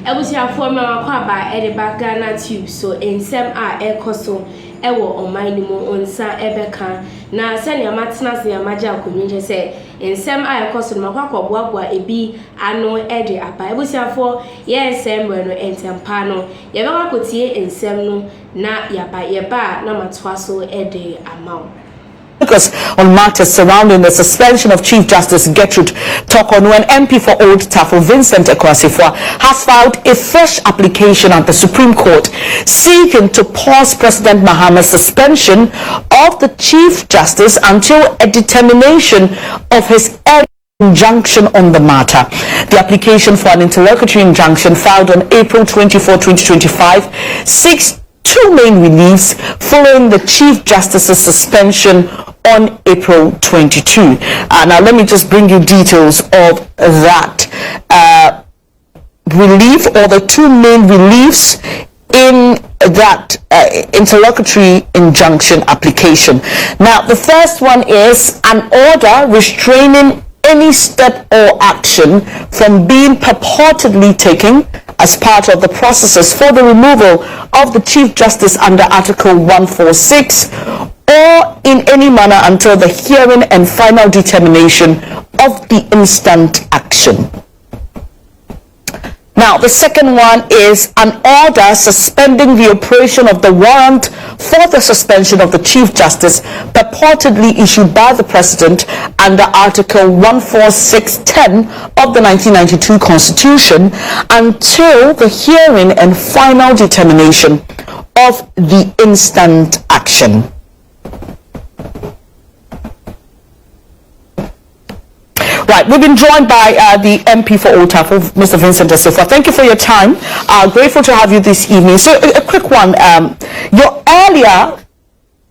Ebusiafo ma kwaba e de Ghanatube so ensem a ekoso ewo online mu onsa ebeka na sene amatena se amaje akonwinje se ensem a ekoso no makwakoboaboa ebi ano e de apa ebusiafo ye ensem no entempa no ye beka kotie ensem no na yaba na matwa so e de amaw. Focus on matters surrounding the suspension of Chief Justice Torkornoo and MP for Old Tafo Vincent Ekwasifwa has filed a fresh application at the Supreme Court seeking to pause President Mahama's suspension of the Chief Justice until a determination of his injunction on the matter. The application for an interlocutory injunction filed on April 24, 2025 seeks two main reliefs following the Chief Justice's suspension on April 22. Now let me just bring you details of that relief, or the two main reliefs in that interlocutory injunction application. Now the first one is an order restraining any step or action from being purportedly taken as part of the processes for the removal of the Chief Justice under Article 146 or in any manner until the hearing and final determination of the instant action. Now, the second one is an order suspending the operation of the warrant for the suspension of the Chief Justice purportedly issued by the President under Article 146(10) of the 1992 Constitution until the hearing and final determination of the instant action. Right, we've been joined by the MP for Old Tafo, Mr. Vincent Ekwasifwa. Thank you for your time. Grateful to have you this evening. So, a quick one. Your earlier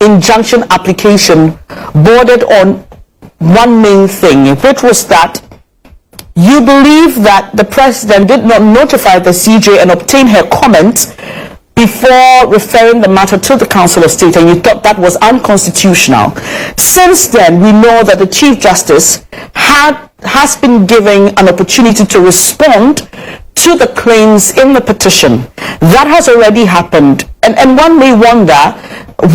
injunction application bordered on one main thing, which was that you believe that the President did not notify the CJ and obtain her comments before referring the matter to the Council of State, and you thought that was unconstitutional. Since then, we know that the Chief Justice has been given an opportunity to respond to the claims in the petition. That has already happened, and one may wonder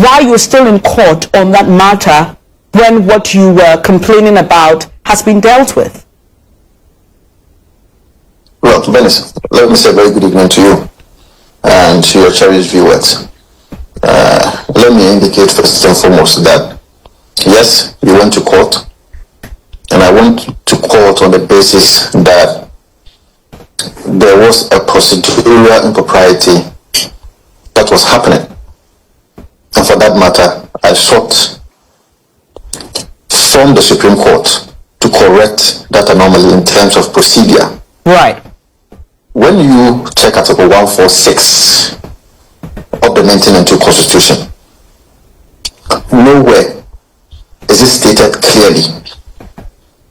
why you're still in court on that matter when what you were complaining about has been dealt with. Well, Venice, let me say a very good evening to you and to your cherished viewers. Let me indicate first and foremost that yes, we went to court, and I went to court on the basis that there was a procedural impropriety that was happening, and for that matter, I sought from the Supreme Court to correct that anomaly in terms of procedure. Right. When you check Article 146 of the 1992 Constitution, nowhere is it stated clearly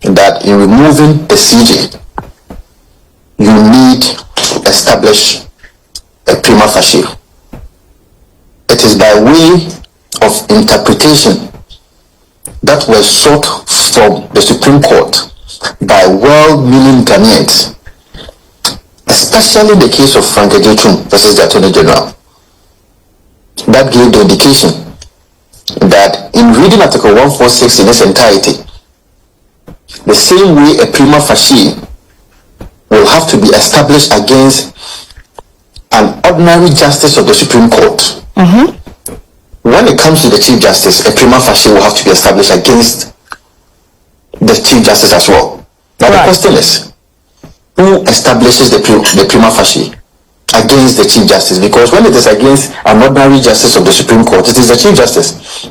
that in removing the CJ, you need to establish a prima facie. It is by way of interpretation that was sought from the Supreme Court by well-meaning Ghanaians, especially in the case of Frank Ejetum versus the Attorney General, that gave the indication that in reading Article 146 in its entirety, the same way a prima facie will have to be established against an ordinary justice of the Supreme Court. When it comes to the Chief Justice, a prima facie will have to be established against the Chief Justice as well. Now the question is, who establishes the prima facie against the Chief Justice? Because when it is against an ordinary justice of the Supreme Court, it is the Chief Justice.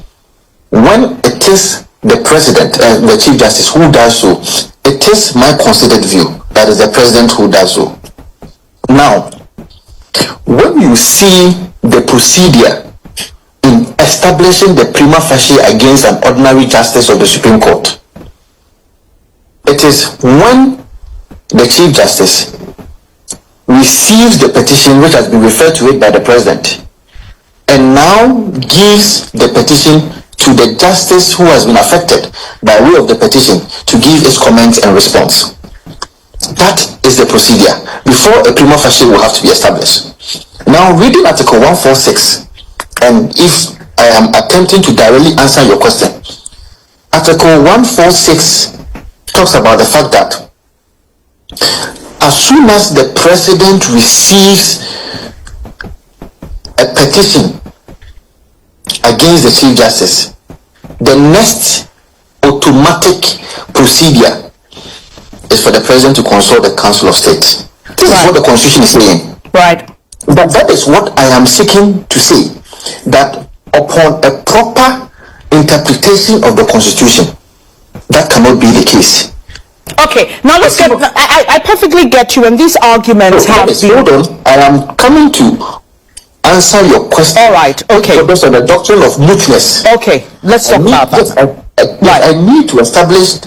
When it is the President, the Chief Justice who does so, it is my considered view that is the President who does so. Now, when you see the procedure in establishing the prima facie against an ordinary justice of the Supreme Court, it is when the Chief Justice receives the petition which has been referred to it by the President, and now gives the petition to the justice who has been affected by way of the petition to give its comments and response. That is the procedure before a prima facie will have to be established. Now, reading Article 146, and if I am attempting to directly answer your question, Article 146 talks about the fact that as soon as the president receives a petition against the Chief Justice, the next automatic procedure is for the president to consult the Council of State. This is what the Constitution is saying. Right. But that is what I am seeking to say, that upon a proper interpretation of the Constitution, that cannot be the case. Okay, now let's get, I perfectly get you, and these arguments have been... Hold on, I am coming to answer your question. All right, okay. Based on the doctrine of mootness. Okay, let's talk about that. I need to establish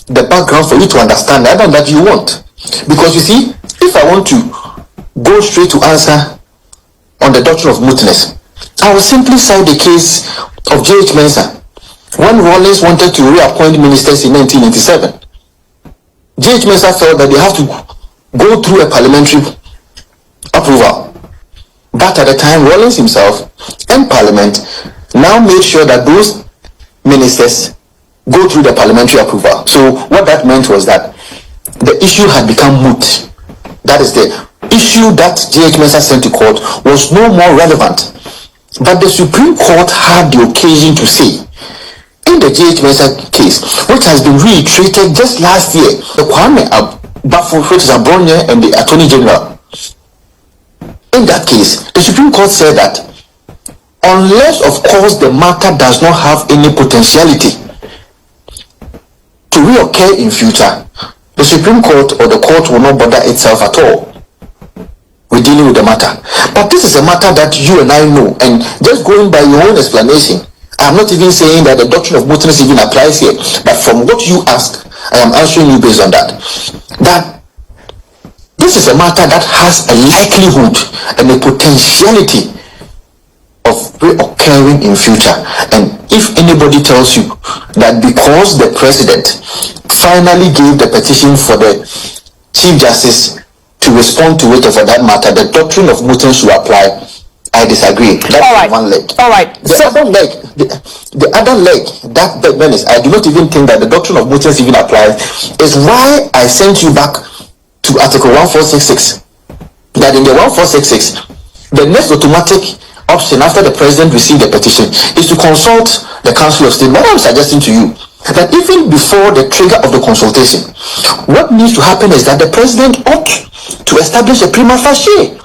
the background for you to understand that, and that you want. Because you see, if I want to go straight to answer on the doctrine of mootness, I will simply cite the case of J.H. Mensah when Rawlings wanted to reappoint ministers in 1987. J.H. Mensah felt that they have to go through a parliamentary approval. But at the time, Rawlings himself and Parliament now made sure that those ministers go through the parliamentary approval. So what that meant was that the issue had become moot. That is, the issue that J.H. Mensah sent to court was no more relevant. But the Supreme Court had the occasion to say, in the J.H. Mensah case, which has been reiterated just last year, the Kwame Abronye and the Attorney General, in that case, the Supreme Court said that unless, of course, the matter does not have any potentiality to reoccur in future, the Supreme Court or the court will not bother itself at all with dealing with the matter. But this is a matter that you and I know, and just going by your own explanation, I'm not even saying that the doctrine of mootness even applies here, but from what you asked, I am answering you based on that. That this is a matter that has a likelihood and a potentiality of reoccurring in future. And if anybody tells you that because the president finally gave the petition for the Chief Justice to respond to it, or for that matter, the doctrine of mootness should apply, I disagree. That's all right. One leg. All right. The other leg, the other leg, that means I do not even think that the doctrine of mootness even applies, is why I sent you back to Article 1466. That in the 1466, the next automatic option after the president received the petition is to consult the Council of State. What I'm suggesting to you, that even before the trigger of the consultation, what needs to happen is that the president ought to establish a prima facie,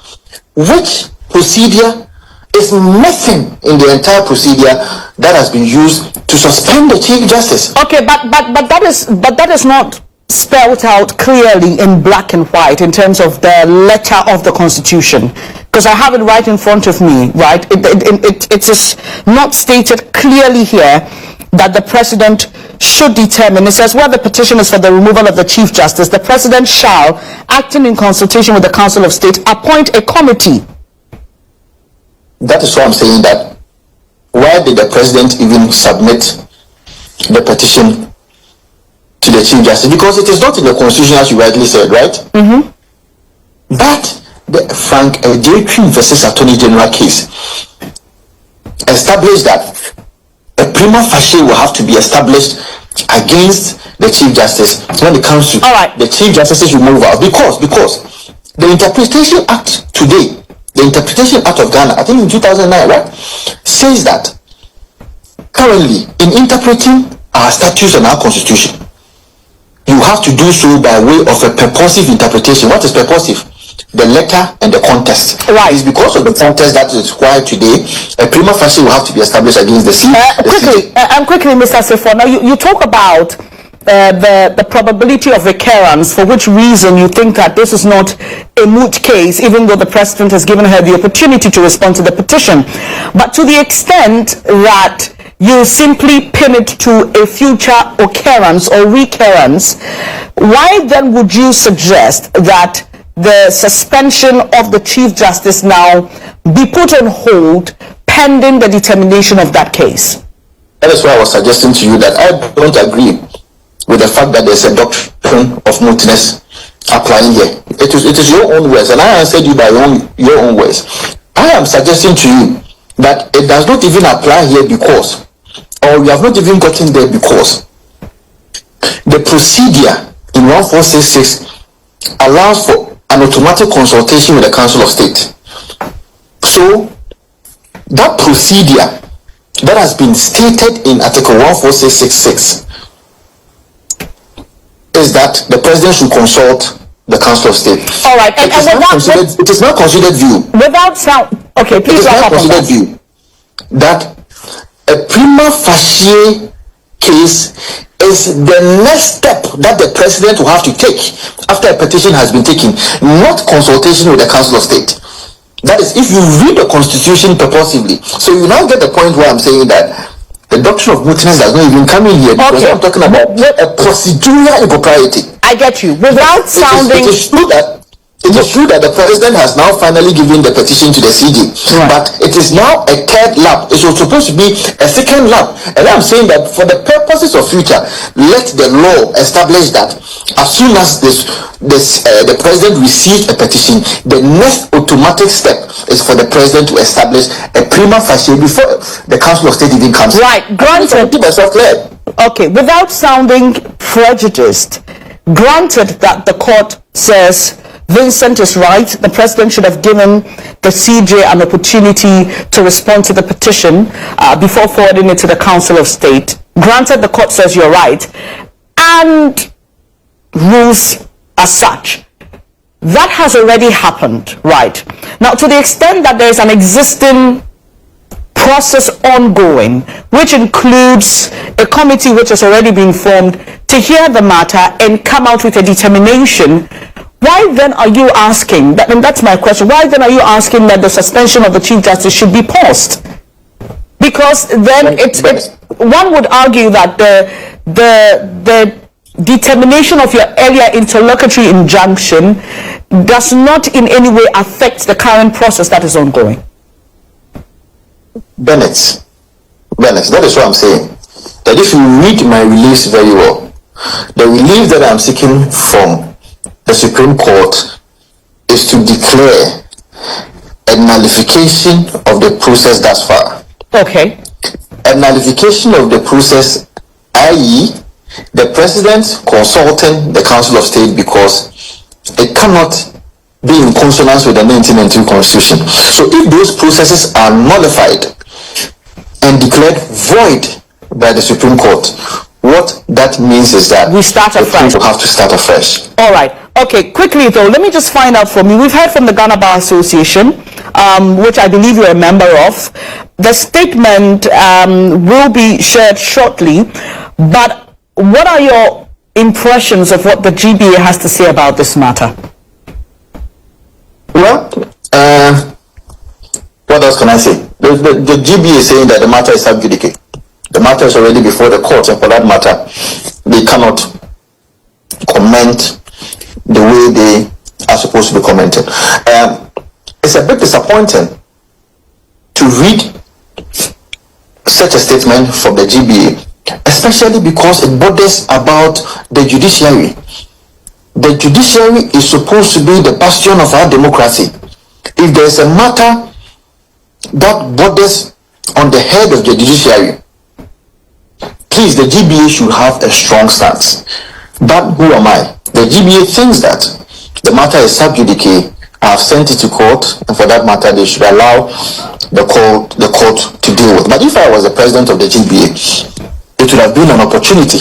which procedure is nothing in the entire procedure that has been used to suspend the Chief Justice. Okay, but that is not spelled out clearly in black and white in terms of the letter of the Constitution, because I have it right in front of me, right? It is not stated clearly here that the president should determine. It says, where the petition is for the removal of the Chief Justice, the president shall, acting in consultation with the Council of State, appoint a committee. That is why I'm saying that. Why did the president even submit the petition to the Chief Justice? Because it is not in the Constitution, as you rightly said, right? Mm-hmm. But the Frank J. versus Attorney General case established that a prima facie will have to be established against the Chief Justice when it comes to the Chief Justice's removal. Because the Interpretation Act today, the Interpretation Act of Ghana, I think in 2009, right, says that currently in interpreting our statutes and our Constitution, you have to do so by way of a purposive interpretation. What is purposive? The letter and the context. Right. It's because of the context that is required today, a prima facie will have to be established against the CJ. Quickly, Mr. Sefo, now you talk about the probability of recurrence, for which reason you think that this is not a moot case, even though the president has given her the opportunity to respond to the petition. But to the extent that you simply pin it to a future occurrence or recurrence, why then would you suggest that the suspension of the Chief Justice now be put on hold pending the determination of that case? That is why I was suggesting to you that I don't agree with the fact that there's a doctrine of mootness applying here. It is your own words, and I answered you by your own words. I am suggesting to you that it does not even apply here because, or you have not even gotten there because the procedure in 1466 allows for an automatic consultation with the Council of State. So that procedure that has been stated in Article 14666 is that the President should consult the Council of State. All right, it is not considered view. Without sound, okay, please. It is not considered view that a prima facie case is the next step that the President will have to take after a petition has been taken, not consultation with the Council of State. That is, if you read the Constitution purposively. So you now get the point where I'm saying that the doctrine of mootness does not even come in here, because I'm talking about a procedural impropriety. I get you. Without sounding... It is true that the President has now finally given the petition to the CJ, right, but it is now a third lap. It was supposed to be a second lap. And I'm saying that for the purposes of future, let the law establish that as soon as the President receives a petition, the next automatic step is for the President to establish a prima facie before the Council of State even comes. Right, granted. Okay, without sounding prejudiced, granted that the court says Vincent is right, the President should have given the CJ an opportunity to respond to the petition before forwarding it to the Council of State. Granted, the court says you're right, and rules as such. That has already happened, right? Now, to the extent that there is an existing process ongoing, which includes a committee which has already been formed to hear the matter and come out with a determination, why then are you asking, and that's my question, why then are you asking that the suspension of the Chief Justice should be paused? Because then one would argue that the determination of your earlier interlocutory injunction does not in any way affect the current process that is ongoing. Bennett, that is what I'm saying. That if you read my release very well, the relief that I'm seeking from the Supreme Court is to declare a nullification of the process thus far. Okay. A nullification of the process, i.e., the President consulting the Council of State because it cannot be in consonance with the 1992 Constitution. So if those processes are nullified and declared void by the Supreme Court, what that means is that we start afresh. Will have to start afresh. All right. Okay, quickly though, let me just find out from you. We've heard from the Ghana Bar Association, which I believe you're a member of. The statement will be shared shortly, but what are your impressions of what the GBA has to say about this matter? Well, what else can I say? The GBA is saying that the matter is sub judice. The matter is already before the court, and for that matter, they cannot comment the way they are supposed to be commented. It's a bit disappointing to read such a statement from the GBA, especially because it borders about the judiciary. The judiciary is supposed to be the bastion of our democracy. If there is a matter that borders on the head of the judiciary, please, the GBA should have a strong stance. But who am I? The GBA thinks that the matter is sub judice. I have sent it to court, and for that matter, they should allow the court to deal with. But if I was the president of the GBA, it would have been an opportunity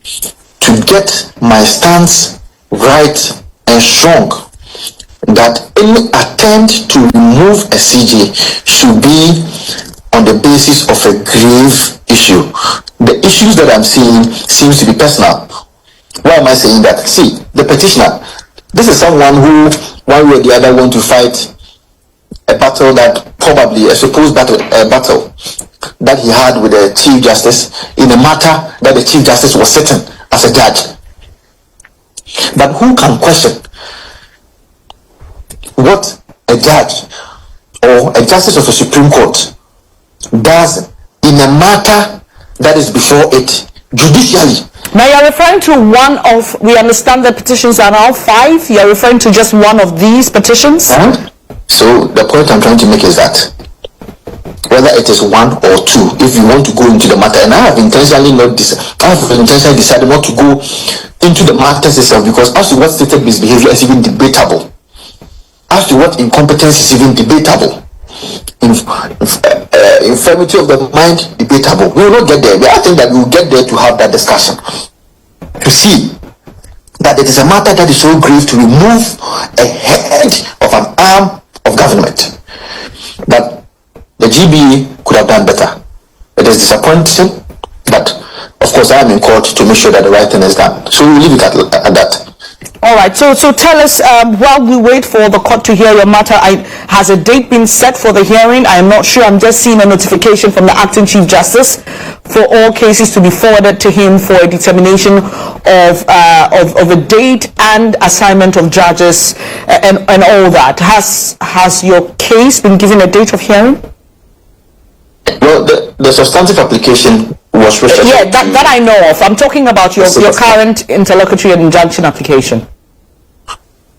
to get my stance right and strong, that any attempt to remove a CJ should be on the basis of a grave issue. The issues that I'm seeing seems to be personal. Why am I saying that? See, the petitioner, this is someone who, one way or the other, want to fight a battle that probably, a supposed battle that he had with the Chief Justice in a matter that the Chief Justice was sitting as a judge. But who can question what a judge or a justice of the Supreme Court does in a matter that is before it judicially? Now you're referring to one of, we understand the petitions are now 5. You're referring to just one of these petitions? So the point I'm trying to make is that whether it is 1 or 2, if you want to go into the matter, and I have intentionally decided not to go into the matters itself, because as to what stated misbehavior is even debatable, as to what incompetence is even debatable, infirmity of the mind debatable. We will not get there, but I think that we will get there to have that discussion, to see that it is a matter that is so grave to remove a head of an arm of government. But the GBE could have done better. It is disappointing, but of course I am in court to make sure that the right thing is done. So we'll leave it at that. All right, so tell us, while we wait for the court to hear your matter, has a date been set for the hearing? I am not sure. I'm just seeing a notification from the acting Chief Justice for all cases to be forwarded to him for a determination of a date and assignment of judges and all that. Has your case been given a date of hearing? Well, the substantive application was registered. Yeah, that I know of. I'm talking about your current interlocutory and injunction application.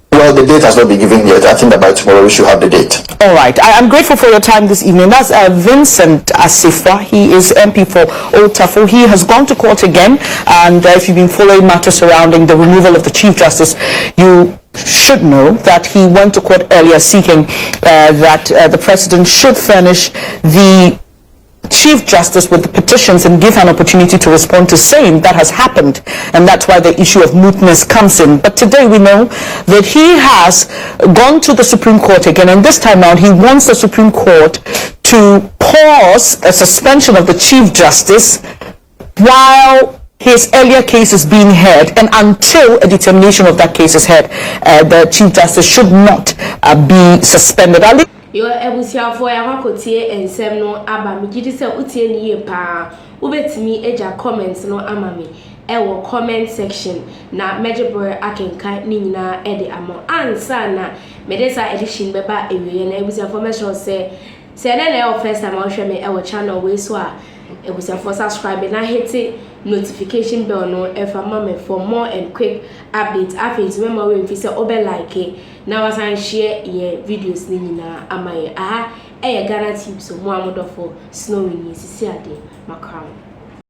Well, the date has not been given yet. I think that by tomorrow we should have the date. All right. I'm grateful for your time this evening. That's Vincent Asifwa. He is MP for Old Tafo. He has gone to court again, and if you've been following matters surrounding the removal of the Chief Justice, you should know that he went to court earlier seeking that the President should furnish the Chief Justice with the petitions and give an opportunity to respond to same. That has happened, and that's why the issue of mootness comes in. But today we know that he has gone to the Supreme Court again, and this time around he wants the Supreme Court to pause a suspension of the Chief Justice while his earlier case is being heard, and until a determination of that case is heard, the Chief Justice should not be suspended. Your ebusiafo ya makotie ensem no aba mi gidi se utie ni ye pa ubetimi eja comments no ama me ewo comment section na mejebore akenka ni nyina ede amo ansa na medesa edition beba ewiye na ebusiafo me sure se na first time I share me ewo channel we so a ebusiafo subscribe na hit notification bell no efa mama for more and quick updates after remember we fi se obe like na wasan share your videos ni nyina amaye aha Ghanatube so mo amodofo snowing ni sisi ade makram.